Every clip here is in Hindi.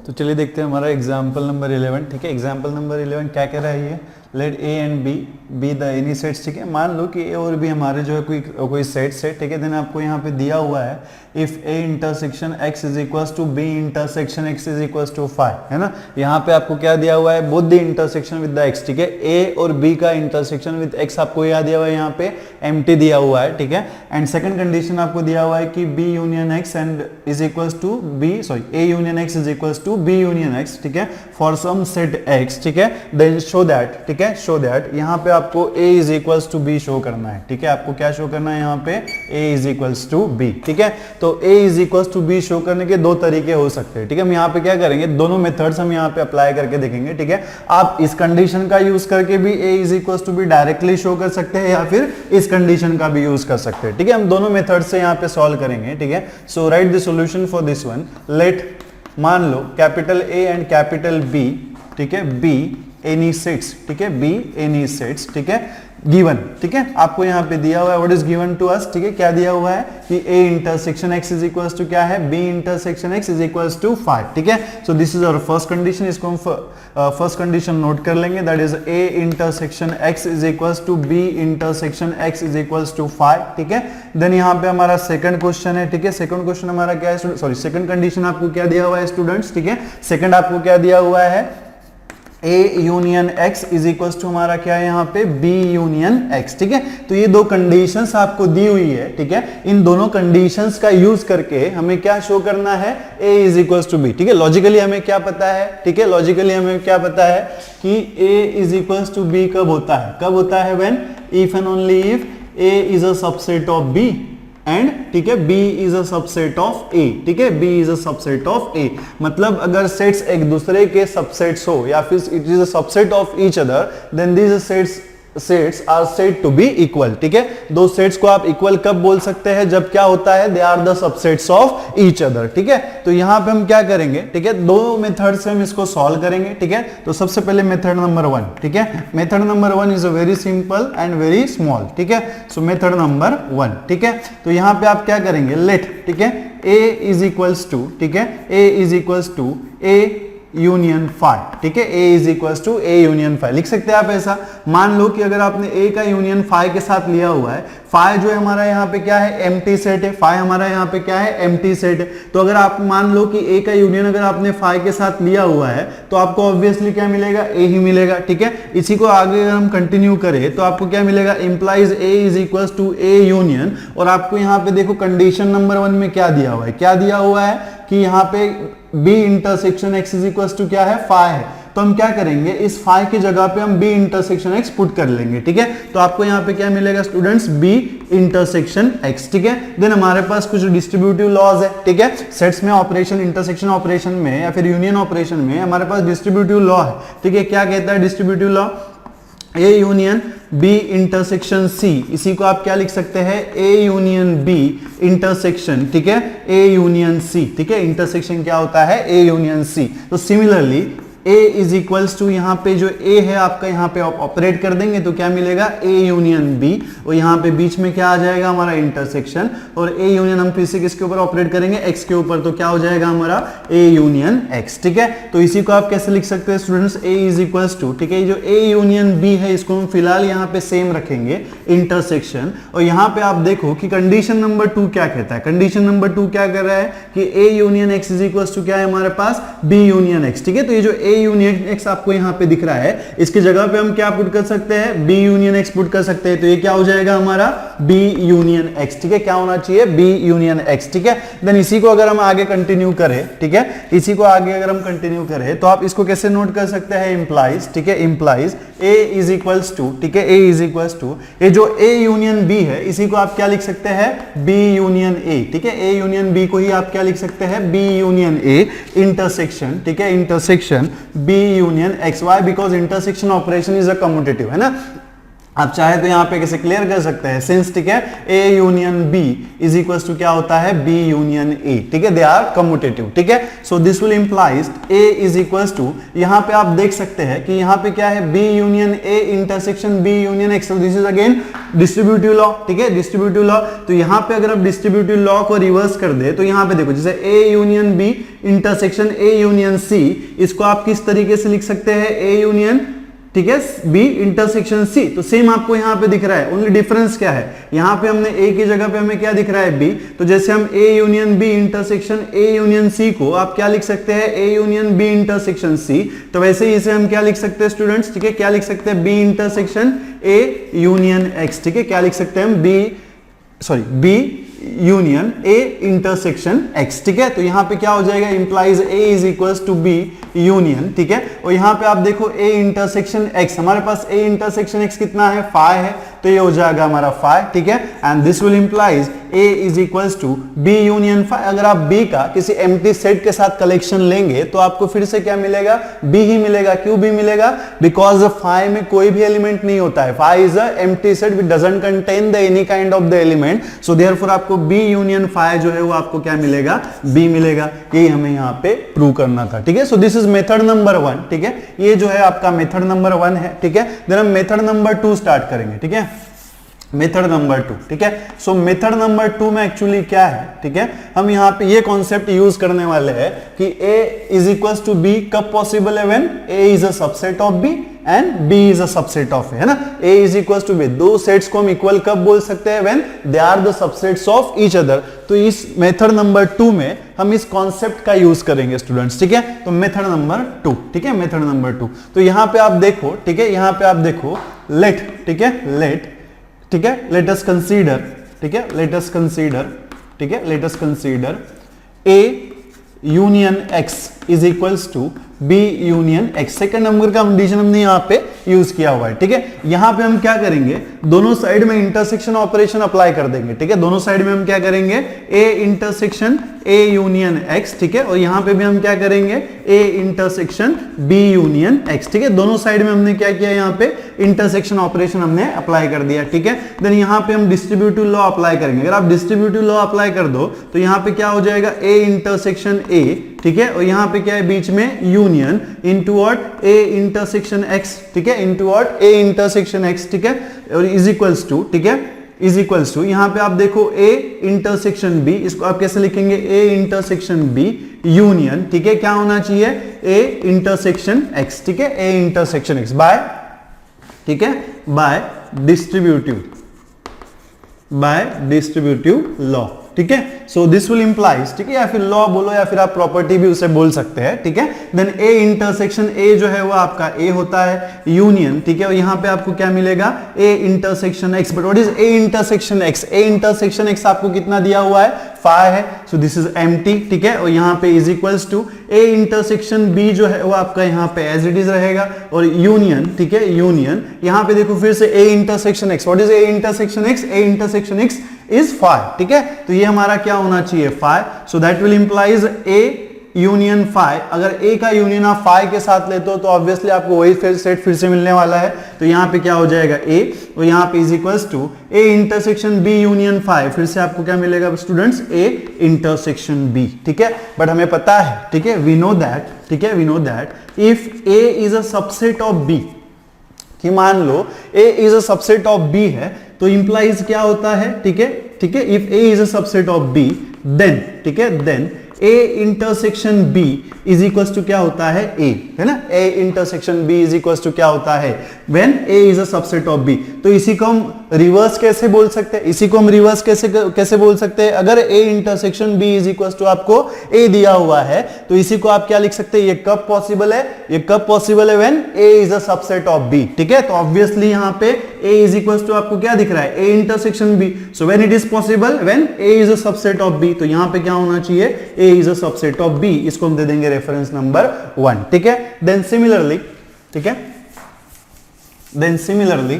तो चलिए देखते हैं हमारा एग्जाम्पल नंबर 11। ठीक है, एग्जाम्पल नंबर 11 क्या कह रहा है ये, let A and B be the any sets. ठीक है, मान लो कि ए और बी हमारे जो है कोई सेट्स है। ठीक है, देन आपको यहाँ पे दिया हुआ है if A intersection X is equals to B intersection X is equals to 5, है ना। यहाँ पे आपको क्या दिया हुआ है, both the intersection with the x. ठीक है, ए और बी का इंटरसेक्शन विद एक्स आपको यहाँ दिया हुआ है, यहाँ पे एम्प्टी दिया हुआ है। ठीक है, एंड सेकंड कंडीशन आपको दिया हुआ है कि B union X and is equals to B, sorry A union X is equals to B union X. ठीक है, फॉर सम सेट एक्स। ठीक है, देन शो दैट, ठीक है, शो दैट यहाँ पे आपको a is equals to B show करना है। ठीक है, आपको क्या शो करना है यहाँ पे, a is equals to B. ठीक है, तो a is equals to B show करने के दो तरीके हो सकते हैं। ठीक है, हम यहाँ पे क्या करेंगे, दोनों मेथड्स हम यहाँ पे अप्लाई करके देखेंगे। ठीक है, आप इस कंडीशन का यूज करके भी a is equals to B directly show कर सकते हैं या फिर इस कंडीशन का भी यूज कर सकते हैं। ठीक है, हम दोनों मेथड से यहाँ पे सॉल्व करेंगे। ठीक है, so write the solution for this one. Let, मान लो capital A and capital B, ठीक है, B एनी सेट्स। ठीक है, बी एनी सेट्स। ठीक है, गिवन। ठीक है, आपको यहाँ पे दिया हुआ है what is given to us. ठीक है, क्या दिया हुआ है कि a intersection x is equals to क्या है, b intersection x is equals to 5। ठीक है, so this is our first condition. इसको हम फर्स्ट कंडीशन नोट कर लेंगे, that is a intersection x is equals to b intersection x is equals to 5। ठीक है, देन यहाँ पे हमारा सेकंड क्वेश्चन है। ठीक है, सेकंड क्वेश्चन हमारा क्या है, सॉरी सेकंड कंडीशन आपको क्या दिया हुआ है स्टूडेंट्स। ठीक है, सेकंड आपको क्या दिया हुआ है, A union X is equals to हमारा क्या है यहाँ पे B यूनियन X। ठीक है, तो ये दो कंडीशंस आपको दी हुई है। ठीक है, इन दोनों कंडीशंस का यूज करके हमें क्या शो करना है, A is equals to B। ठीक है, लॉजिकली हमें क्या पता है, ठीक है, लॉजिकली हमें क्या पता है कि A is equals to B कब होता है, कब होता है, when if and only if A is a subset of B and, ठीक है, B is a subset of A। ठीक है, B is a subset of A, मतलब अगर सेट्स एक दूसरे के सबसेट्स हो या फिर it is a subset of each other, then these sets are said to be equal. ठीक है, दो सेट्स को आप इक्वल कब बोल सकते हैं, जब क्या होता है, they are the subsets of each other. ठीक है, तो यहां पे हम क्या करेंगे, ठीक है, दो मेथड से हम इसको सॉल्व करेंगे। ठीक है, तो सबसे पहले मेथड नंबर 1। ठीक है, method number 1 is a very simple and very small. ठीक है, सो मेथड नंबर 1। ठीक है, तो यहां पे आप क्या करेंगे, लेट, ठीक है, a इज इक्वल्स टू, ठीक है, a is equals to a union 5। ठीक है, a is equals to a union 5 लिख सकते हैं आप ऐसा। मान लो कि अगर आपने a का यूनियन 5 के साथ लिया हुआ है, 5 जो है हमारा यहाँ पे क्या है, एम्प्टी सेट है, 5 हमारा यहाँ पे क्या है, एम्प्टी सेट है। तो अगर आप मान लो कि a का यूनियन अगर आपने 5 के साथ लिया हुआ है तो आपको ऑब्वियसली क्या मिलेगा, a ही मिलेगा। ठीक है, इसी को आगे अगर हम कंटिन्यू करें तो आपको क्या मिलेगा, implies a is equals to a union, और आपको यहाँ पे देखो कंडीशन नंबर 1 में क्या दिया हुआ है, क्या दिया हुआ है कि यहाँ पे b intersection x is equals to क्या है, 5 है। तो हम क्या करेंगे, इस 5 की जगह पे हम b इंटरसेक्शन x पुट कर लेंगे। ठीक है, तो आपको यहाँ पे क्या मिलेगा स्टूडेंट्स, b इंटरसेक्शन x। ठीक है, देन हमारे पास कुछ डिस्ट्रीब्यूटिव लॉज है। ठीक है, सेट्स में ऑपरेशन, इंटरसेक्शन ऑपरेशन में या फिर यूनियन ऑपरेशन में हमारे पास डिस्ट्रीब्यूटिव लॉ है। ठीक है, क्या कहता है distributive law, A union B intersection C, इसी को आप क्या लिख सकते हैं, A यूनियन B इंटरसेक्शन, ठीक है, A यूनियन C। ठीक है, इंटरसेक्शन क्या होता है, A यूनियन C। तो similarly A is equals to यहाँ पे जो A है आपका, यहाँ पे ऑपरेट कर देंगे तो क्या मिलेगा, A यूनियन B, और यहाँ पे बीच में क्या आ जाएगा हमारा इंटरसेक्शन, और A यूनियन हम फिर से किसके ऊपर ऑपरेट करेंगे, X के ऊपर, तो क्या हो जाएगा हमारा A यूनियन X। ठीक है, तो इसी को आप कैसे लिख सकते हैं students, A is equals to, ठीक है, जो A यूनियन B है इसको हम फिलहाल यहाँ पे सेम रखेंगे, इंटरसेक्शन। और यहाँ पे आप देखो कि कंडीशन नंबर 2 क्या कहता है, कंडीशन नंबर 2 क्या कर रहा है कि A union X is equals to क्या है हमारे पास, B यूनियन X। ठीक है, तो ये जो A यूनियन X आपको यहाँ पे दिख रहा है, इसकी जगह पे हम क्या पुट कर सकते हैं, B यूनियन X पुट कर सकते हैं, तो ये क्या हो जाएगा हमारा B यूनियन X। ठीक है, क्या होना चाहिए, B यूनियन X। ठीक है, देन इसी को अगर हम आगे कंटिन्यू करें, ठीक है, इसी को आगे अगर हम कंटिन्यू करें तो आप इसको कैसे नोट कर सकते हैं, इंप्लाइज, ठीक है, implies A is equals to, ठीक है, A इज इक्वल्स टू, ये जो A यूनियन B है इसी को आप क्या लिख सकते हैं, B यूनियन A। ठीक है, A यूनियन B को ही आप क्या लिख सकते हैं, B यूनियन A इंटरसेक्शन, ठीक है, intersection B union X। Why, because intersection operation is a commutative, है ना। आप चाहे तो यहाँ पे कैसे क्लियर कर सकते हैं, सिंस ठीक है A union B is equal to क्या होता है, बी यूनियन ए, ठीक है, दे आर कम्यूटेटिव, ठीक है। So this will implies A is equal to, यहाँ पे आप देख सकते हैं कि यहाँ पे क्या है, B union A intersection B union X, this is again distributive law, ठीक है, डिस्ट्रीब्यूटिव लॉ। तो यहाँ पे अगर आप डिस्ट्रीब्यूटिव लॉ को रिवर्स कर दे तो यहाँ पे देखो जैसे A union B intersection A union C, इसको आप किस तरीके से लिख सकते हैं, ए यूनियन ठीक है बी इंटरसेक्शन सी। तो सेम आपको यहां पे दिख रहा है, ओनली डिफरेंस क्या है, यहां पे हमने ए की जगह पे हमें क्या दिख रहा है, बी। तो जैसे हम A union B intersection A union C को आप क्या लिख सकते हैं, A union B intersection C, तो वैसे ही इसे हम क्या लिख सकते हैं स्टूडेंट्स, ठीक है, क्या लिख सकते हैं, B intersection A union X, ठीक है, क्या लिख सकते हैं हम, B union A intersection X, ठीक है। तो यहां पे क्या हो जाएगा, implies A is equals to B union, ठीक है। और यहां पे आप देखो ए इंटरसेक्शन एक्स, हमारे पास ए इंटरसेक्शन एक्स कितना है, 5 है, तो ये हो जाएगा हमारा 5, ठीक है। And this will implies A is equals to B union 5। अगर आप बी का किसी एम्प्टी सेट के साथ कलेक्शन लेंगे तो आपको फिर से क्या मिलेगा, बी ही मिलेगा। क्यों बी मिलेगा, बिकॉज 5 में कोई भी एलिमेंट नहीं होता है, 5 is a empty set which doesn't contain the any kind of the element, so therefore आपको बी यूनियन 5 जो है वो आपको क्या मिलेगा, बी मिलेगा। यही हमें यहाँ पे प्रूव करना था, ठीक है। So this is method number 1, ठीक है, ये जो है आपका मेथड नंबर 1 है, ठीक है। देन हम मेथड नंबर 2 स्टार्ट करेंगे, ठीक है, मेथड नंबर 2, ठीक है। सो मेथड नंबर 2 में एक्चुअली क्या है, ठीक है, हम यहाँ पे ये कॉन्सेप्ट यूज करने वाले हैं कि A is equals to B कब पॉसिबल है, when A is a subset of B and B is a subset of A, है ना। A is equals to B, दो सेट्स को हम इक्वल कब बोल सकते हैं, when they are the subsets of each other. तो इस मेथड नंबर 2 में हम इस कॉन्सेप्ट का यूज करेंगे स्टूडेंट्स, ठीक है। तो मेथड नंबर 2, ठीक है, मेथड नंबर 2। तो यहां पे आप देखो, ठीक है, यहां पे आप देखो लेट, ठीक है, लेट, ठीक है, लेट अस कंसीडर, ठीक है, लेट अस कंसीडर, ठीक है, let us consider A union X is equals to B union X. Second number का कंडीशन हमने यहां पे यूज किया हुआ है, ठीक है। यहां पे हम क्या करेंगे, दोनों साइड में इंटरसेक्शन ऑपरेशन अप्लाई कर देंगे, ठीक है। दोनों साइड में हम क्या करेंगे, A intersection A union X, ठीक है, और यहां पे भी हम क्या करेंगे, A intersection B union X, ठीक है। दोनों साइड में हमने क्या किया, यहां पे इंटरसेक्शन ऑपरेशन हमने अप्लाई कर दिया, ठीक है। देन यहां पे हम डिस्ट्रीब्यूटिव लॉ अप्लाई करेंगे। अगर आप डिस्ट्रीब्यूटिव लॉ अप्लाई कर दो तो यहां पे क्या हो जाएगा, ए इंटरसेक्शन ए, ठीक है, और यहां पे क्या है बीच में union into what, A intersection X, ठीक है, into what, A intersection X, ठीक है, और इज इक्वल्स टू, ठीक है, इज इक्वल्स टू, यहां पे आप देखो ए इंटरसेक्शन बी, इसको आप कैसे लिखेंगे, ए इंटरसेक्शन बी यूनियन, ठीक है, क्या होना चाहिए, ए इंटरसेक्शन एक्स, ठीक है, ए इंटरसेक्शन एक्स बाय, ठीक है, बाय डिस्ट्रीब्यूटिव लॉ, ठीक है। सो दिस विल इंप्लाइज, ठीक है, या फिर लॉ बोलो या फिर आप प्रॉपर्टी भी उसे बोल सकते हैं, ठीक है। देन ए इंटरसेक्शन ए जो है वो आपका ए होता है यूनियन, ठीक है, और यहां पे आपको क्या मिलेगा, ए intersection x. But what is a intersection x, A intersection X आपको कितना दिया हुआ है, 5 है, सो दिस इज एम्प्टी, ठीक है, और यहां पे is equals to A intersection B जो है वो आपका यहां पे एज इट इज रहेगा, और यूनियन, ठीक है, यूनियन, यहां पे देखो फिर से ए intersection x, what is a intersection x, A intersection X is 5, ठीक है। तो ये हमारा क्या होना चाहिए, 5, so that will implies A union 5। अगर ए का यूनियन आप 5 के साथ लेते हो तो ऑब्वियसली आपको वही सेट फिर से मिलने वाला है, तो यहां पे क्या हो जाएगा ए, और यहां पे is equals to A intersection B union 5, फिर से आपको क्या मिलेगा स्टूडेंट्स, ए इंटरसेक्शन बी, ठीक है। बट हमें पता है, ठीक है, वी नो दैट, ठीक है, we know that if A is a subset of B, कि मान लो A is a subset of B है, तो इंप्लाइज क्या होता है, ठीक है, ठीक है, if A is a subset of B then, ठीक है, then A intersection B is equals to क्या होता है, ए, है ना, A intersection B is equals to क्या होता है, when A is a subset of B. तो इसी को हम रिवर्स कैसे बोल सकते हैं, इसी को हम रिवर्स कैसे बोल सकते हैं, अगर A intersection B is equals to आपको ए दिया हुआ है तो इसी को आप क्या लिख सकते हैं, ये कब पॉसिबल है, ये कब पॉसिबल है, when A is a subset of B, ठीक है। तो ऑब्वियसली यहां पे ए इज इक्वल्स टू आपको क्या दिख रहा है, A intersection B, so when it is possible, when A is a subset of B, तो यहां पे क्या होना चाहिए, A is a subset of B, इसको हम दे देंगे रेफरेंस नंबर 1, ठीक है। देन सिमिलरली, ठीक है, देन सिमिलरली,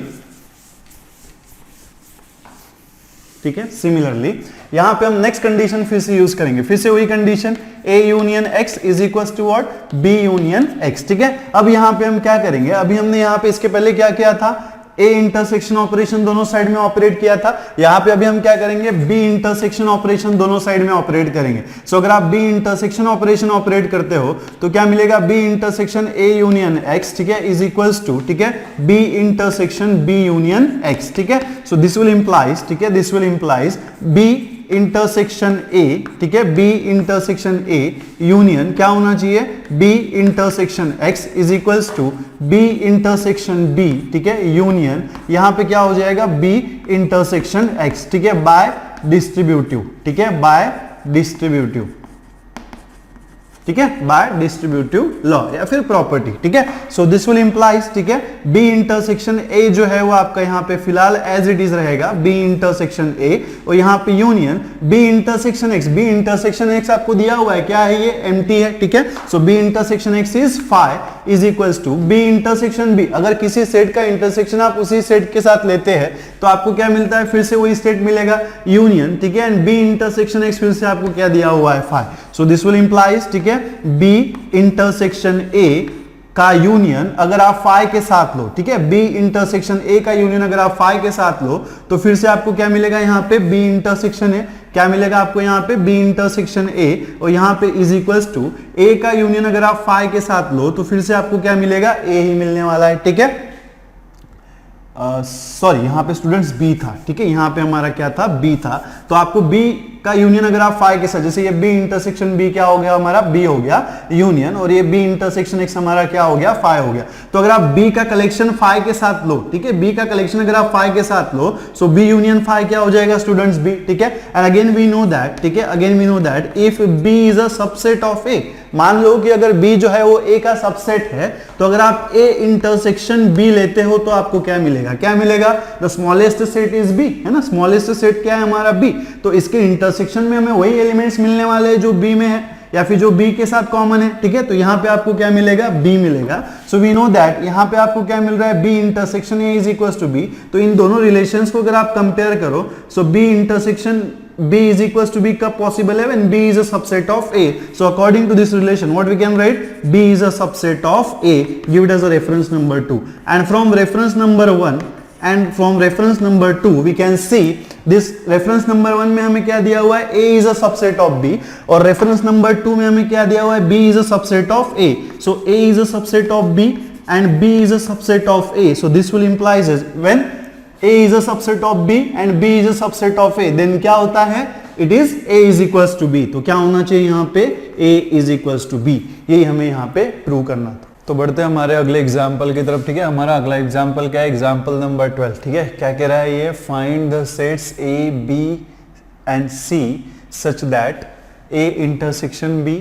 ठीक है, सिमिलरली यहां पे हम नेक्स्ट कंडीशन फिर से यूज करेंगे, फिर से वही condition, A union X is equals to what, B union X, ठीक है। अब यहां पे हम क्या करेंगे, अभी हमने यहां पे इसके पहले क्या किया था, ए इंटरसेक्शन ऑपरेशन दोनों साइड में ऑपरेट किया था, यहां पे अभी हम क्या करेंगे, बी इंटरसेक्शन ऑपरेशन दोनों साइड में ऑपरेट करेंगे। सो अगर आप बी इंटरसेक्शन ऑपरेशन ऑपरेट करते हो तो क्या मिलेगा, B intersection A union X, ठीक है, इज इक्वल्स टू, ठीक है, B intersection B union X, ठीक है। सो दिस विल इंप्लाइज, ठीक है, this will implies B intersection A, ठीक है, बी इंटरसेक्शन ए यूनियन क्या होना चाहिए, B intersection X is equals to B intersection B, ठीक है, यूनियन यहां पे क्या हो जाएगा, बी इंटरसेक्शन एक्स, ठीक है, बाय डिस्ट्रीब्यूटिव, ठीक है, बाय डिस्ट्रीब्यूटिव, ठीक है, बाय डिस्ट्रीब्यूटिव लॉ या फिर प्रॉपर्टी, ठीक है। सो दिस विल इंप्लाइज, ठीक है, बी इंटरसेक्शन ए जो है वो आपका यहाँ पे फिलहाल एज इट इज रहेगा, बी इंटरसेक्शन ए, और यहाँ पे union B intersection X, B intersection X आपको दिया हुआ है, क्या है ये, एम्प्टी है, ठीक है। So B intersection X is phi is equals to B intersection B. अगर किसी सेट का इंटरसेक्शन आप उसी सेट के साथ लेते हैं तो आपको क्या मिलता है, फिर से वही सेट मिलेगा, यूनियन, ठीक है, एंड बी इंटरसेक्शन एक्स फिर से आपको क्या दिया हुआ है, phi. So this will implies, ठीक है, बी इंटरसेक्शन ए का यूनियन अगर आप फाई के साथ लो, ठीक है, बी इंटरसेक्शन ए का यूनियन अगर आप फाई के साथ लो तो फिर से आपको क्या मिलेगा, यहाँ पे बी इंटरसेक्शन ए, क्या मिलेगा आपको यहाँ पे, बी इंटरसेक्शन ए, और यहाँ पे इज इक्वल्स टू ए का यूनियन अगर आप फाई के साथ लो तो फिर से आपको क्या मिलेगा, ए ही मिलने वाला है, ठीक है। सॉरी यहाँ पे स्टूडेंट्स बी था, ठीक है, यहाँ पे हमारा क्या था, बी था। तो आपको बी का यूनियन अगर आप फाई के साथ, जैसे ये बी इंटरसेक्शन बी क्या हो गया हमारा, बी हो गया यूनियन, और ये बी इंटरसेक्शन एक्स हमारा क्या हो गया, फाई हो गया। तो अगर आप बी का कलेक्शन फाई के साथ लो, ठीक है, बी का कलेक्शन अगर आप फाई के साथ लो, सो बी यूनियन फाई क्या हो जाएगा स्टूडेंट्स, बी, ठीक है। And again we know that, ठीक है, again we know that if B is a subset of A, मान लो कि अगर बी जो है वो ए का सबसेट है, तो अगर आप ए इंटरसेक्शन बी लेते हो तो आपको क्या मिलेगा, क्या मिलेगा, the smallest set is B, है ना, स्मॉलेस्ट सेट क्या है हमारा, बी। तो इसके इंटरसेक्शन में हमें वही एलिमेंट्स मिलने वाले हैं जो बी में है या फिर जो बी के साथ कॉमन है, ठीक है। तो यहां पे आपको क्या मिलेगा, बी मिलेगा। सो वी नो दैट यहां पे आपको क्या मिल रहा है, B intersection A is equal to B. तो इन दोनों रिलेशंस को अगर आप कंपेयर करो, so B intersection B is equals to B कब possible है, when B is a subset of A. So according to this relation, what we can write, B is a subset of A. Give it as a reference number 2. And from reference number 1 and from reference number 2, we can see this reference number 1 में हमें क्या दिया हुआ है, A is a subset of B, और reference number 2 में हमें क्या दिया हुआ है, B is a subset of A. So A is a subset of B and B is a subset of A. So this will implies is when A is a subset of B and B is a subset of A, then क्या होता है, it is A is equals to B. तो क्या होना चाहिए यहाँ पे, A is equals to B, यही हमें यहाँ पे प्रूव करना था। तो बढ़ते हैं हमारे अगले एग्जाम्पल की तरफ, ठीक है। हमारा अगला एग्जाम्पल क्या है, एग्जाम्पल नंबर 12, ठीक है। क्या कह रहा है ये, find the sets A, B and C such that A intersection B,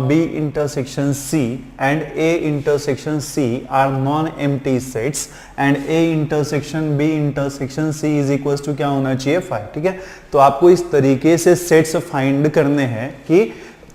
B intersection C and A intersection C are non-empty sets and A intersection B intersection C is equals to क्या होना चाहिए, 5, ठीक है। तो आपको इस तरीके से सेट्स फाइंड करने हैं कि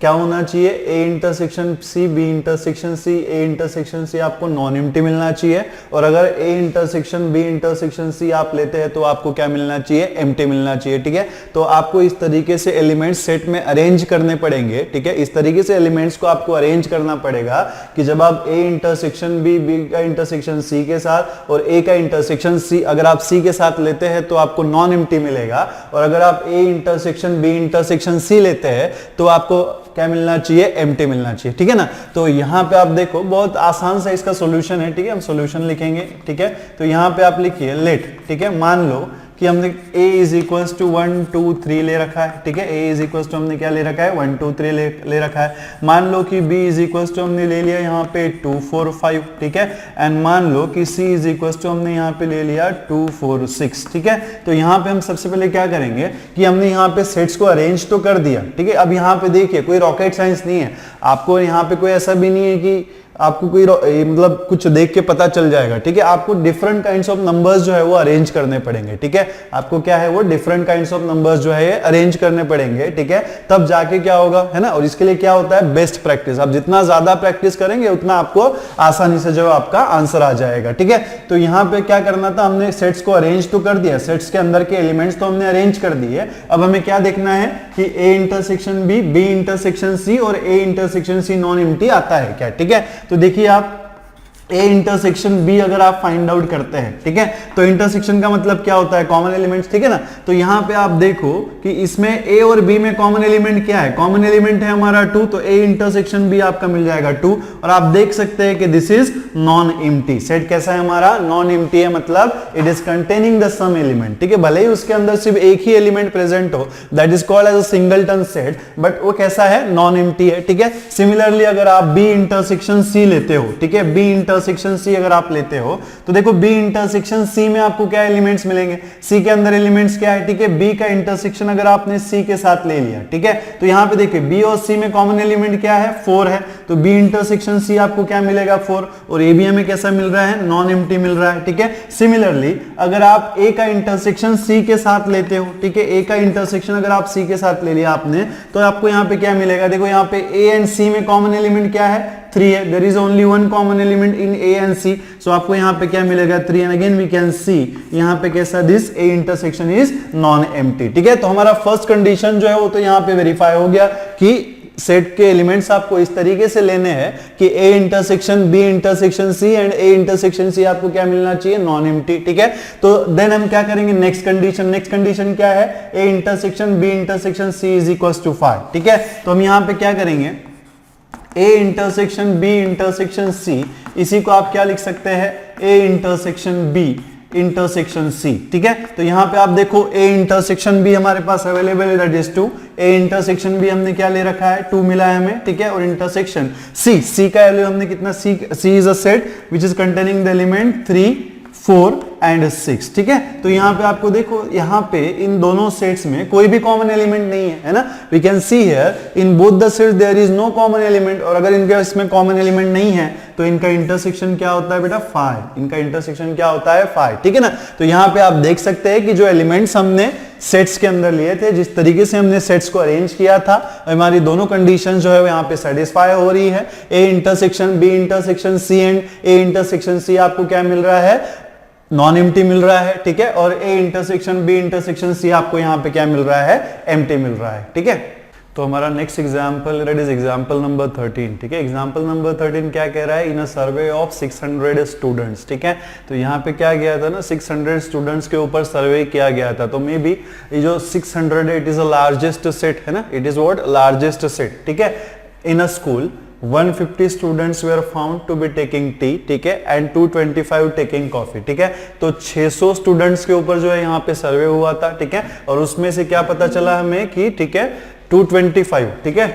क्या होना चाहिए, A intersection C, B intersection C, A intersection C आपको नॉन एम्प्टी मिलना चाहिए, और अगर A intersection B intersection C आप लेते हैं तो आपको क्या मिलना चाहिए, एम्प्टी मिलना चाहिए, ठीक है। तो आपको इस तरीके से एलिमेंट्स सेट में अरेंज करने पड़ेंगे, ठीक है। इस तरीके से एलिमेंट्स को आपको अरेंज करना पड़ेगा कि जब आप A इंटरसेक्शन B, B का इंटरसेक्शन C के साथ और A का इंटरसेक्शन C अगर आप C के साथ लेते हैं तो आपको नॉन एम्प्टी मिलेगा, और अगर आप A intersection B intersection C लेते हैं तो आपको क्या मिलना चाहिए, एम्प्टी मिलना चाहिए, ठीक है ना। तो यहाँ पे आप देखो बहुत आसान सा इसका सॉल्यूशन है, ठीक है। हम सॉल्यूशन लिखेंगे, ठीक है। तो यहाँ पे आप लिखिए लेट, ठीक है। मान लो कि हमने A इज इक्वल्स टू 1 2 3 ले रखा है, ठीक है। A इज इक्वल्स टू हमने क्या ले रखा है, 1 2 3 ले रखा है। मान लो कि B इज इक्वल्स टू हमने ले लिया यहाँ पे 2 4 5, ठीक है। एंड मान लो कि C इज इक्वल्स टू हमने यहाँ पे ले लिया 2 4 6, ठीक है। तो यहाँ पे हम सबसे पहले क्या करेंगे कि हमने यहाँ पे सेट्स को अरेंज तो कर दिया, ठीक है। अब यहाँ पे देखिए कोई रॉकेट साइंस नहीं है, आपको यहाँ पे कोई ऐसा भी नहीं है कि आपको कोई मतलब कुछ देख के पता चल जाएगा, ठीक है। आपको डिफरेंट काइंड्स ऑफ नंबर्स जो है वो अरेंज करने पड़ेंगे, ठीक है। आपको क्या है वो डिफरेंट काइंड्स ऑफ नंबर्स जो है अरेंज करने पड़ेंगे, ठीक है। तब जाके क्या होगा, है ना। और इसके लिए क्या होता है, बेस्ट प्रैक्टिस। आप जितना ज्यादा प्रैक्टिस करेंगे उतना आपको आसानी से जो आपका आंसर आ जाएगा, ठीक है। तो यहाँ पे क्या करना था, हमने सेट्स को अरेंज तो कर दिया, सेट्स के अंदर के एलिमेंट्स तो हमने अरेंज कर दिए। अब हमें क्या देखना है कि A intersection B, B intersection C और A intersection C non empty आता है क्या, ठीक है। तो देखिए आप ए इंटरसेक्शन बी अगर आप फाइंड आउट करते हैं, ठीक है, तो इंटरसेक्शन का मतलब क्या होता है, कॉमन एलिमेंट्स, ठीक है ना। तो यहां पे आप देखो कि इसमें ए और बी में कॉमन एलिमेंट क्या है, कॉमन एलिमेंट है हमारा 2, तो ए इंटरसेक्शन बी आपका मिल जाएगा 2। और आप देख सकते हैं कि this is non empty set. कैसा है हमारा, नॉन एम्प्टी है, मतलब it is containing the some element, ठीक है, भले ही उसके अंदर सिर्फ एक ही एलिमेंट प्रेजेंट हो, that is called as a singleton set, but वो कैसा है, नॉन एम्प्टी है, ठीक है। सिमिलरली अगर आप बी इंटरसेक्शन सी लेते हो, ठीक है, बी इंटरसेक्शन सी अगर आप लेते हो तो देखो बी इंटरसेक्शन सी में आपको क्या एलिमेंट्स मिलेंगे, सी के अंदर एलिमेंट्स क्या है, ठीक है, बी का इंटरसेक्शन अगर आपने सी के साथ ले लिया, ठीक है, तो यहां पे देखिए बी और सी में कॉमन एलिमेंट क्या है, 4 है, तो बी इंटरसेक्शन सी आपको क्या मिलेगा, 4। और ए बी हमें कैसा मिल रहा है, नॉन एम्प्टी मिल रहा है, ठीक है। सिमिलरली अगर आप ए का इंटरसेक्शन सी के साथ लेते हो, ठीक है, ए का इंटरसेक्शन अगर आप सी के साथ ले लिया आपने, तो आपको यहां पे क्या मिलेगा, देखो यहां पे ए एंड सी में कॉमन एलिमेंट क्या है, 3 है, there is only one common element in A and C, so आपको यहां पे क्या मिलेगा, 3, and again we can see यहां पे कैसा, this A intersection is non empty, ठीक है। तो हमारा फर्स्ट कंडीशन जो है वो तो यहां पे वेरीफाई हो गया कि सेट के एलिमेंट्स आपको इस तरीके से लेने हैं कि A intersection B intersection C and A intersection C आपको क्या मिलना चाहिए, नॉन एम्प्टी, ठीक है। तो देन हम क्या करेंगे, नेक्स्ट कंडीशन क्या है, A intersection B intersection C is equals to 5, ठीक है। तो हम यहां पे क्या करेंगे, A intersection B intersection C, इसी को आप क्या लिख सकते हैं, A intersection B intersection C, ठीक है। तो यहां पे आप देखो ए इंटरसेक्शन बी हमारे पास अवेलेबल है, that is 2, A intersection B हमने क्या ले रखा है, 2 मिला है हमें, ठीक है। और इंटरसेक्शन सी का वैल्यू हमने कितना, C is a set which is containing the element 3 4 and 6, ठीक है। तो यहाँ पे आपको देखो, यहाँ पे इन दोनों सेट्स में कोई भी कॉमन एलिमेंट नहीं है, है ना। We can see here in both the sets there is no common element, और अगर इनके इसमें कॉमन एलिमेंट नहीं है तो इनका इंटरसेक्शन क्या होता है बेटा, 5, इनका इंटरसेक्शन क्या होता है, 5, ठीक है ना। तो यहाँ पे आप देख सकते हैं कि जो एलिमेंट्स हमने सेट्स के अंदर लिए थे, जिस तरीके से हमने सेट्स को अरेंज किया था, हमारी दोनों कंडीशन जो है यहाँ पे सेटिस्फाई हो रही है। A intersection B intersection C and A intersection C आपको क्या मिल रहा है, नॉन एम्प्टी मिल रहा है, ठीक है। और A intersection B intersection C आपको यहाँ पे क्या मिल रहा है, एम्प्टी मिल रहा है, ठीक है। तो हमारा next example, that is example number 13, ठीक है। एग्जांपल नंबर 13 क्या कह रहा है, in a survey of 600 students, ठीक है। तो यहाँ पे क्या गया था ना, 600 स्टूडेंट्स के ऊपर सर्वे किया गया था, तो मे बी ये जो 600 है, it is a largest set, है ना, it is what, largest set, ठीक है। In a school 150 students were found to be taking tea, ठीक है, एंड 225 टेकिंग कॉफी, ठीक है। तो 600 स्टूडेंट्स के ऊपर जो है यहाँ पे सर्वे हुआ था, ठीक है। और उसमें से क्या पता चला हमें कि, ठीक है, 225, ठीक है,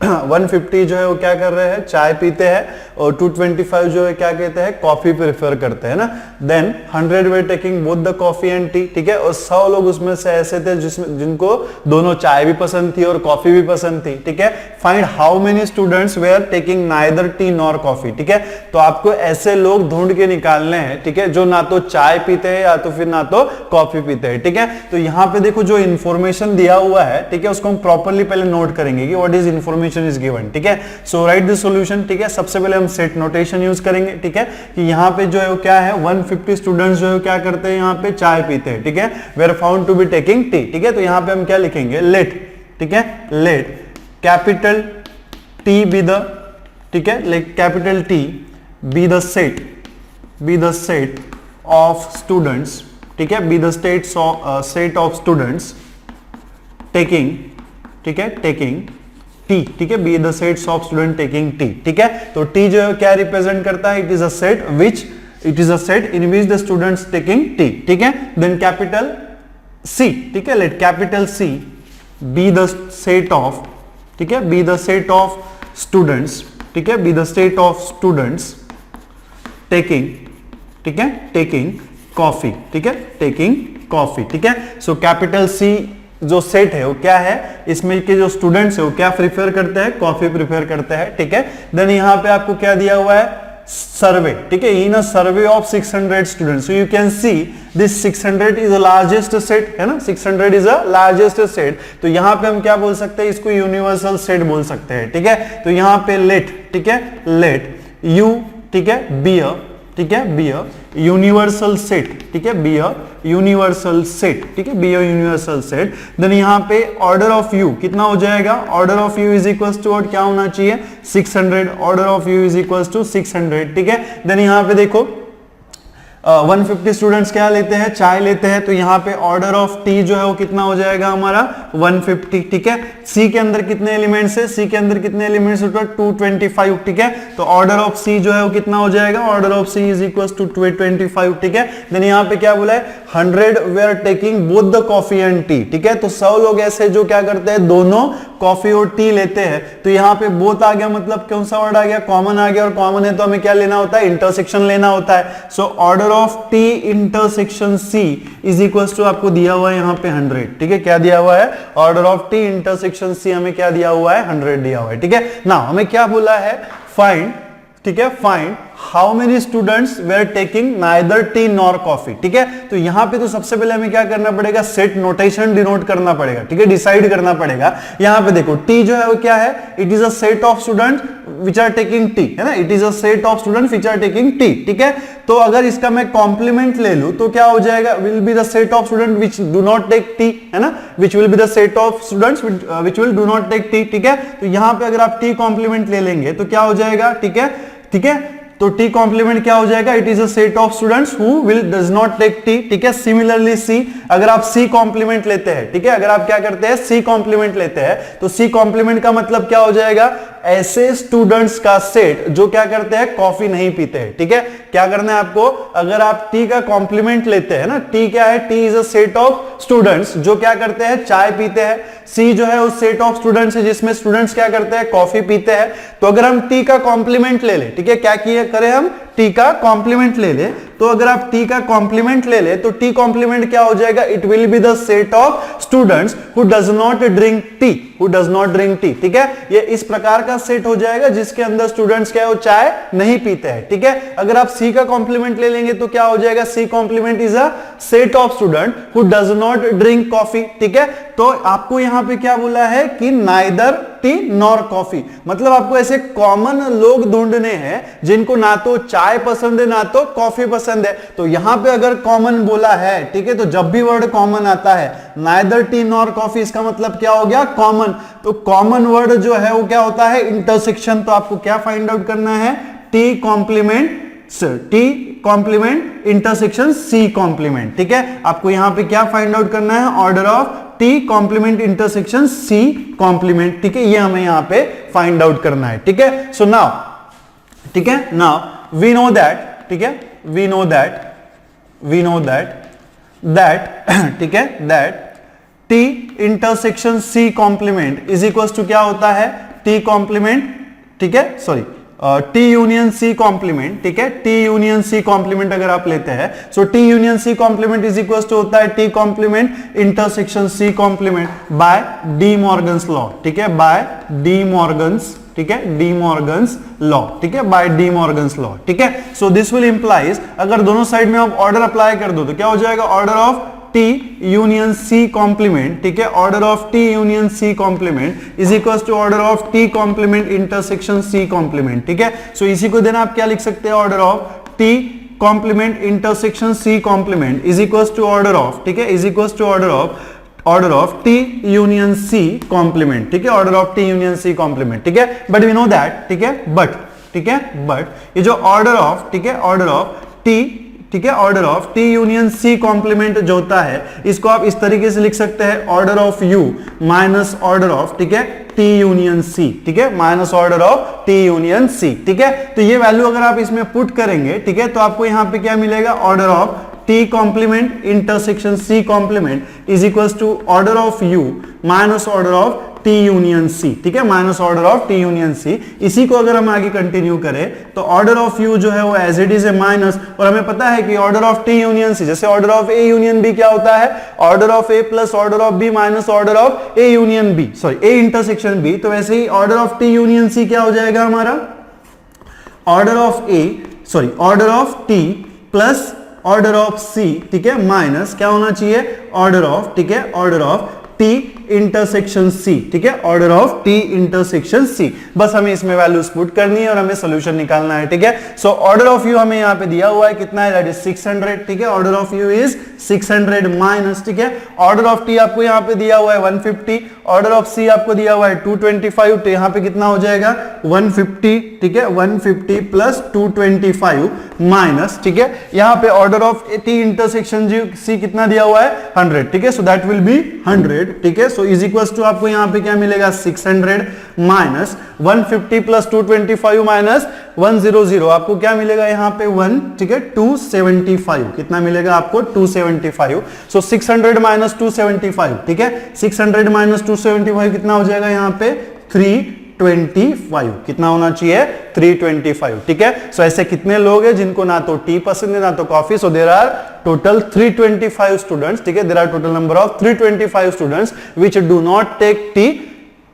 150 जो है वो क्या कर रहे हैं, चाय पीते हैं, और 225 जो है क्या कहते हैं, कॉफी प्रेफर करते हैं ना। Then 100 were taking both the coffee and tea, ठीक है। और 100 लोग उसमें से ऐसे थे जिसमें जिनको दोनों चाय भी पसंद थी और कॉफी भी पसंद थी, ठीक है। Find how many students were taking neither tea nor coffee, ठीक है। तो आपको ऐसे लोग ढूंढ के निकालने हैं, ठीक है, जो ना तो चाय पीते हैं या तो फिर ना तो कॉफी पीते हैं, ठीक है। तो यहाँ पे देखो जो इन्फॉर्मेशन दिया हुआ है, ठीक है, उसको हम प्रॉपरली पहले नोट करेंगे कि what is information is given, ठीक है। सो राइट द सॉल्यूशन, ठीक है। सबसे पहले हम सेट नोटेशन यूज करेंगे, ठीक है, कि यहाँ पे जो है वो क्या है, 150 स्टूडेंट्स जो है क्या करते हैं, यहाँ पे चाय पीते हैं, ठीक है, were found to be taking tea, ठीक है। तो यहाँ पे हम क्या लिखेंगे, लेट, ठीक है, let capital T B the, ठीक है, let capital T B the set of students, ठीक है, be the set of students taking, ठीक है, टेकिंग टी, ठीक है, be the sets of student taking tea, ठीक है। तो टी जो है क्या रिप्रेजेंट करता है, it is a set in which the students taking tea, ठीक है। देन कैपिटल सी, ठीक है, let capital C be the set of, ठीक है, be the set of students, ठीक है, be the set of students taking, ठीक है, टेकिंग कॉफी, ठीक है, टेकिंग कॉफी, ठीक है। सो कैपिटल सी जो सेट है वो क्या है, इसमें के जो स्टूडेंट्स है वो क्या प्रिफर करते हैं, कॉफी प्रिफर करते हैं, ठीक है। देन यहाँ पे आपको क्या दिया हुआ है, सर्वे, ठीक है, in a survey of 600 students, so you can see this 600 is a largest set, है ना, 600 इज अ लार्जेस्ट सेट। तो यहाँ पे हम क्या बोल सकते हैं, इसको यूनिवर्सल सेट बोल सकते हैं, ठीक है। तो यहाँ पे लेट, ठीक है, लेट यू, ठीक है, बी अ ठीक है, बी अ यूनिवर्सल सेट, ठीक है, बी अ यूनिवर्सल सेट, ठीक है, be a universal set. Then यहाँ पे ऑर्डर ऑफ यू कितना हो जाएगा, order of U is equal to क्या होना चाहिए 600, order of U is equal to 600, ठीक है। देन यहाँ पे देखो 150 स्टूडेंट्स क्या लेते हैं, चाय लेते हैं, तो यहाँ पे ऑर्डर ऑफ टी जो है वो कितना हो जाएगा हमारा 150, ठीक है। सी के अंदर कितने एलिमेंट्स है, सी के अंदर कितने एलिमेंट्स है 225, ठीक है। तो ऑर्डर ऑफ सी जो है वो कितना हो जाएगा, order of C is equal to 225, ठीक है। देन यहाँ पे क्या बोला है 100 they are taking both the coffee and tea, ठीक है। तो 100 लोग ऐसे जो क्या करते हैं दोनों कॉफी और टी लेते हैं, तो यहाँ पे बोथ आ गया, मतलब कौन सा वर्ड आ गया, कॉमन आ गया, और कॉमन है तो हमें क्या लेना होता है, इंटरसेक्शन लेना होता है। So order of T intersection C is equal to आपको दिया हुआ है यहाँ पे 100, ठीक है। क्या दिया हुआ है, order of T intersection C हमें क्या दिया हुआ है 100 दिया हुआ है, ठीक है ना। हमें क्या बोला है फाइंड, ठीक है, find how many students were taking neither tea nor coffee, ठीक है। तो यहां पे तो सबसे पहले हमें क्या करना पड़ेगा, सेट नोटेशन डिनोट करना पड़ेगा, ठीक है, डिसाइड करना पड़ेगा। यहां पे देखो टी जो है वो क्या है, it is a set of student which are taking tea, है ना, it is a set of student which are taking tea, ठीक है। तो अगर इसका मैं कॉम्प्लीमेंट ले लूं तो क्या हो जाएगा, will be the set of student which do not take tea, है ना, which will be the set of students which will do not take tea, ठीक है। तो यहां पे अगर आप टी कॉम्प्लीमेंट ले लेंगे तो क्या हो जाएगा, ठीक है, ठीक है। तो टी कॉम्प्लीमेंट क्या हो जाएगा, it is a set of students who will does not take tea, ठीक है। सिमिलरली सी, अगर आप सी कॉम्प्लीमेंट लेते हैं, ठीक है, अगर आप क्या करते हैं सी कॉम्प्लीमेंट लेते हैं, तो सी कॉम्प्लीमेंट का मतलब क्या हो जाएगा, ऐसे स्टूडेंट्स का सेट जो क्या करते हैं कॉफी नहीं पीते हैं, ठीक है। क्या करना है आपको, अगर आप टी का कॉम्प्लीमेंट लेते हैं ना, टी क्या है, T is a set of students जो क्या करते हैं चाय पीते हैं, सी जो है उस सेट ऑफ स्टूडेंट्स है जिसमें स्टूडेंट्स क्या करते हैं कॉफी पीते हैं। तो अगर हम टी का कॉम्प्लीमेंट ले ले, ठीक है, क्या किए करें हम, टी का कॉम्प्लीमेंट ले ले, तो अगर आप टी का कॉम्प्लीमेंट ले ले तो टी कॉम्प्लीमेंट क्या हो जाएगा, it will be the set of students who does not drink tea, who does not drink tea, ठीक है। ये इस प्रकार का सेट हो जाएगा जिसके अंदर स्टूडेंट्स क्या है वो चाय नहीं पीते हैं, ठीक है। अगर आप सी का कॉम्प्लीमेंट ले लेंगे तो क्या हो जाएगा, C complement is a set of student who does not drink coffee, ठीक है। तो आपको यहां पे क्या बोला है कि नाइदर टी नॉर कॉफी, मतलब आपको ऐसे कॉमन लोग ढूंढने हैं जिनको ना तो चाय पसंद है ना तो कॉफी पसंद है। तो यहां पे अगर कॉमन बोला है, ठीक है, तो जब भी वर्ड कॉमन आता है नाइदर टी नॉर कॉफी, इसका मतलब क्या हो गया कॉमन। तो कॉमन वर्ड जो है वो क्या होता है इंटरसेक्शन। तो आपको क्या फाइंड आउट करना है, T complement T complement intersection C complement, ठीक है। आपको यहां पे क्या फाइंड आउट करना है, order of T complement intersection C complement, ठीक है, ये हमें यहां पे फाइंड आउट करना है, ठीक है। सो नाउ, ठीक है, नाउ वी नो दैट, ठीक है, वी नो दैट ठीक है, that T intersection C complement is equal to क्या होता है, टी कॉम्प्लीमेंट, ठीक है, sorry T union C complement, ठीक है, टी यूनियन सी कॉम्प्लीमेंट अगर आप लेते हैं, so T union C complement is equal to होता है T complement intersection C complement by De Morgan's law, ठीक है, बाय डी मॉर्गन्स, ठीक है, डी मॉर्गन्स लॉ, ठीक है, बाय डी मॉर्गन्स लॉ, ठीक है। सो दिस विल इंप्लाइज, अगर दोनों साइड में आप ऑर्डर अप्लाई कर दो तो क्या हो जाएगा, order of T union C complement, ठीक है, order of T union C complement is equal to order of T complement intersection C complement, ठीक है। सो इसी को देना आप क्या लिख सकते हैं, order of T complement intersection C complement is equal to order of, ठीक है, is equal to order of T union C complement, ठीक है, order of T union C complement, ठीक है। बट वी नो दैट, ठीक है, बट, ठीक है, बट ये जो ऑर्डर ऑफ, ठीक है, ऑर्डर ऑफ टी, ठीक है, order of T union C complement जो होता है इसको आप इस तरीके से लिख सकते हैं, order of U minus order of, ठीक है, टी यूनियन सी, ठीक है, minus order of T union C, ठीक है। तो ये वैल्यू अगर आप इसमें पुट करेंगे, ठीक है, तो आपको यहां पे क्या मिलेगा, order of T complement intersection C complement is equal to order of U minus order of T union C, ठीक है, minus order of T union C. इसी को अगर हम आगे कंटिन्यू करें तो ऑर्डर ऑफ यू जो है वो as it is a minus, और हमें पता है कि order of T union C, जैसे order of A union B क्या होता है, order of A plus order of B minus order of A union B, sorry A intersection B. तो वैसे ही order of T union C क्या हो जाएगा हमारा, order of A, sorry order of T plus order of C, ठीक है, माइनस क्या होना चाहिए, ऑर्डर ऑफ, ठीक है, order of T intersection C, ठीक है, order of T intersection C. बस हमें इसमें वैल्यूज पुट करनी है और हमें सोल्यूशन निकालना है, ठीक है। सो ऑर्डर ऑफ यू हमें यहाँ पे दिया हुआ है कितना है, दैट इज 600, ठीक है, order of U is 600 minus, ठीक है, ऑर्डर ऑफ टी आपको यहाँ पे दिया हुआ है 150, ऑर्डर ऑफ सी आपको दिया हुआ है 225, तो यहाँ पे कितना हो जाएगा 150, ठीक है, 150 प्लस 225 माइनस, ठीक है, यहाँ पे order of T intersection C कितना दिया हुआ है 100, ठीक है, सो दैट विल बी 100, ठीक है, सो इज इक्वल्स टू आपको यहाँ पे क्या मिलेगा 600 माइनस 150 प्लस 225 माइनस 100, आपको क्या मिलेगा यहाँ पे 1, ठीक है, 275, कितना मिलेगा आपको 275, सो 600 माइनस 275, ठीक है, 600 माइनस 275 कितना हो जाएगा यहाँ पे 325, कितना होना चाहिए 325, ठीक है। सो ऐसे कितने लोग हैं जिनको ना तो टी पसंद है ना तो coffee, so there are total 325 students, ठीक है, there are total number of 325 students which do not take tea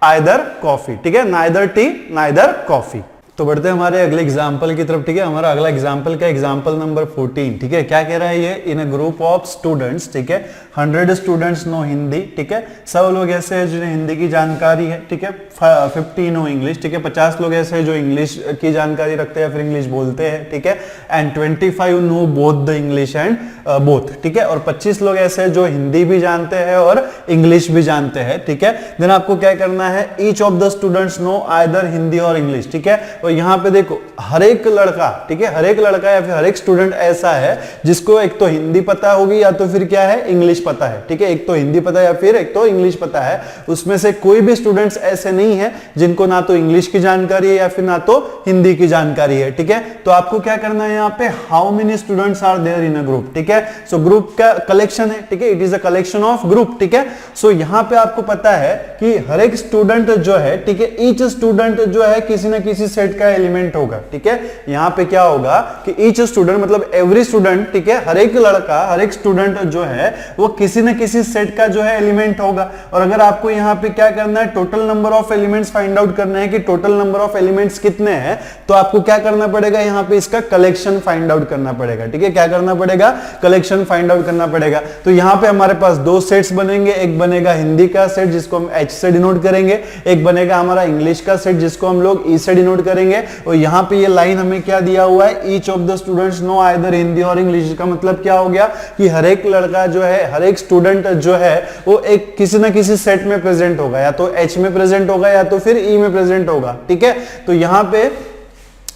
either coffee, ठीक है, नाइदर टी नाइदर कॉफी। तो बढ़ते हैं हमारे अगले एग्जाम्पल की तरफ, ठीक है, हमारा अगला एग्जाम्पल क्या, एग्जाम्पल नंबर 14, ठीक है, क्या कह रहा है ये, इन अ ग्रुप ऑफ स्टूडेंट्स, ठीक है, 100 स्टूडेंट्स नो हिंदी, ठीक है, सब लोग ऐसे हैं जिन्हें हिंदी की जानकारी है, ठीक है, 50 नो इंग्लिश, ठीक है, 50 लोग ऐसे हैं जो इंग्लिश की जानकारी रखते हैं, फिर इंग्लिश बोलते हैं, ठीक है, and 25 know both the English and both, ठीक है, और 25 लोग ऐसे हैं जो हिंदी भी जानते हैं और इंग्लिश भी जानते हैं, ठीक है। देन आपको क्या करना है, each of the students know either Hindi और इंग्लिश, ठीक है, और यहाँ पे देखो हर एक लड़का, ठीक है, हर एक लड़का या फिर हर एक स्टूडेंट ऐसा है जिसको एक तो हिंदी पता होगी या तो फिर क्या है इंग्लिश पता है, ठीक है, एक तो हिंदी पता है या फिर एक तो इंग्लिश पता है, उसमें से कोई भी स्टूडेंट्स ऐसे नहीं है जिनको ना तो इंग्लिश की जानकारी है या फिर ना तो हिंदी की जानकारी है, ठीक है। तो आपको क्या करना है यहाँ पे, how many students are there in a group, ठीक है, सो ग्रुप का कलेक्शन है, ठीक है, it is a collection of group, ठीक है। सो यहाँ पे आपको पता है कि हर एक स्टूडेंट जो है, ठीक है, ईच स्टूडेंट जो है किसी ना किसी सेट का एलिमेंट होगा, ठीक है, यहाँ पे क्या होगा कि ईच स्टूडेंट मतलब एवरी स्टूडेंट, ठीक है, हर एक लड़का हर एक स्टूडेंट जो है वो किसी न किसी सेट का जो है एलिमेंट होगा। और अगर आपको यहाँ पे क्या करना है, total number of elements find out करना है कि टोटल नंबर ऑफ एलिमेंट्स कितने हैं, तो आपको क्या करना पड़ेगा, यहाँ पे इसका कलेक्शन फाइंड आउट करना पड़ेगा, ठीक है, क्या करना पड़ेगा, कलेक्शन फाइंड आउट करना पड़ेगा। तो यहाँ पे हमारे पास दो सेट्स बनेंगे, एक बनेगा हिंदी का सेट जिसको हम H से डिनोट करेंगे, एक बनेगा हमारा इंग्लिश का सेट जिसको हम लोग E से डिनोट करेंगे। और यहाँ पे ये लाइन हमें क्या दिया हुआ है, each of the students know either Hindi और इंग्लिश, का मतलब क्या हो गया कि हर एक लड़का जो है, हर एक स्टूडेंट जो है वो एक किसी ना किसी सेट में प्रेजेंट होगा, या तो H में प्रेजेंट होगा या तो फिर E में प्रेजेंट होगा, ठीक है। तो यहाँ पे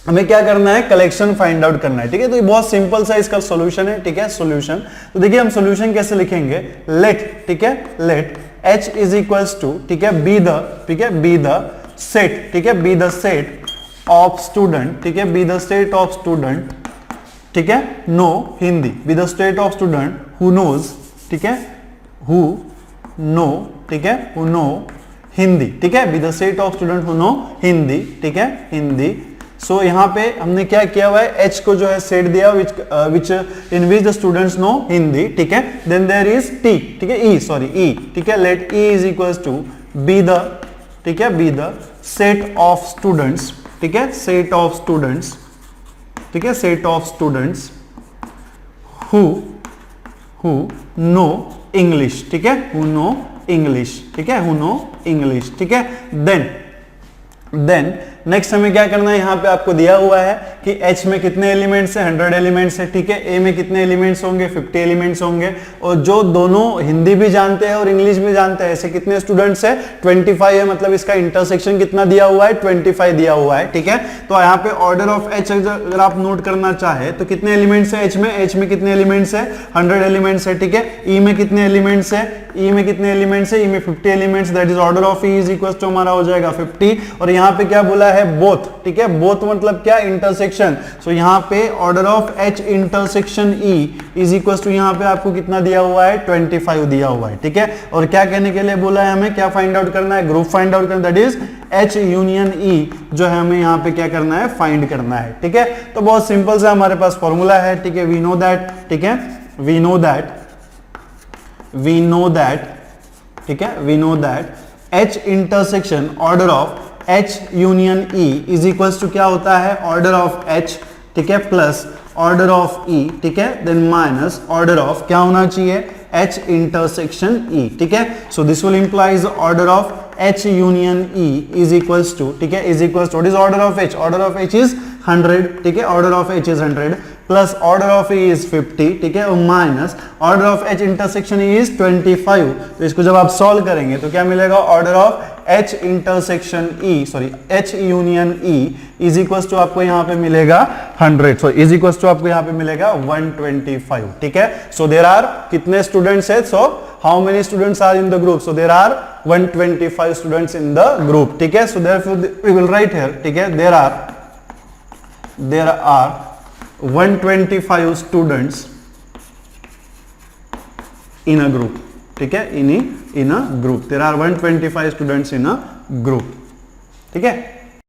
हमें क्या करना है, कलेक्शन फाइंड आउट करना है, ठीक है। तो ये बहुत सिंपल सा इसका सॉल्यूशन है, ठीक है, सॉल्यूशन। तो देखिए हम सॉल्यूशन कैसे लिखेंगे, लेट, ठीक है, let H is equals to, ठीक है, बी द, ठीक है, बी द सेट, ठीक है, be the set of student, ठीक है, be the set of student, ठीक है, know Hindi, be the state of student who knows, ठीक है, हु नो, ठीक है, हु नो हिंदी, ठीक है, be the set of student who know Hindi, ठीक है, हिंदी। सो यहाँ पे हमने क्या किया हुआ है, H को जो है सेट दिया which in which the students know Hindi, ठीक है। देन देयर इज T, ठीक है, E, सॉरी E, ठीक है, let E is equals to be the, ठीक है, be the set of students, ठीक है, सेट ऑफ स्टूडेंट्स, ठीक है, set of students who know English, ठीक है, हु नो इंग्लिश, ठीक है, हु नो इंग्लिश, ठीक है। देन नेक्स्ट हमें क्या करना है, यहाँ पे आपको दिया हुआ है कि H में कितने एलिमेंट्स है, 100 एलिमेंट्स है, ठीक है, A में कितने एलिमेंट्स होंगे, 50 एलिमेंट्स होंगे, और जो दोनों हिंदी भी जानते हैं और इंग्लिश भी जानते हैं ऐसे कितने स्टूडेंट्स है, 25 है, मतलब इसका इंटरसेक्शन कितना दिया हुआ है, 25 दिया हुआ है, ठीक है। तो यहाँ पे ऑर्डर ऑफ H अगर आप नोट करना चाहे तो कितने एलिमेंट्स है H में कितने एलिमेंट्स है, 100 एलिमेंट्स है, ठीक है। E में कितने एलिमेंट्स है, E में कितने एलिमेंट्स है, E में 50 elements, that is order of E is equal to हमारा हो जाएगा 50। और यहाँ पे क्या बोला है, बोथ, ठीक है, बोथ मतलब क्या, इंटरसेक्शन। सो यहाँ पे order of H intersection E is equal to यहाँ पे आपको कितना दिया हुआ है, 25 दिया हुआ है, ठीक है। और क्या कहने के लिए बोला है, हमें क्या फाइंड आउट करना है, ग्रुप फाइंड आउट करना, that is H union E जो है हमें यहाँ पे क्या करना है, फाइंड करना है, ठीक है। तो बहुत सिंपल सा हमारे पास फॉर्मूला है, ठीक है, वी नो दैट, ठीक है, वी नो दैट, ठीक है, we know that H intersection order of H union E is equals to क्या होता है, ऑर्डर ऑफ H, ठीक है, प्लस ऑर्डर ऑफ ई, ठीक है, देन माइनस ऑर्डर ऑफ क्या होना चाहिए, H इंटरसेक्शन E, ठीक है. So this will implies order of H union E is equals to, ठीक है, is equals to, what is order of H, order of H is 100, ठीक है, order of H is 100 plus order of E is 50, ठीक है, और minus order of H intersection E is 25. तो इसको जब आप सॉल्व करेंगे तो क्या मिलेगा, order of H intersection E, sorry H union E is equals to आपको यहाँ पे मिलेगा 100, सो इज इक्वल्स टू आपको यहाँ पे मिलेगा 125, ठीक है. सो देयर आर कितने स्टूडेंट्स है, so how many students are in the group, so there are 125 students in the group, ठीक है. So therefore we will write here, ठीक है, there are 125 students in a group, ठीक है, in a group there are 125 students in a group, ठीक है.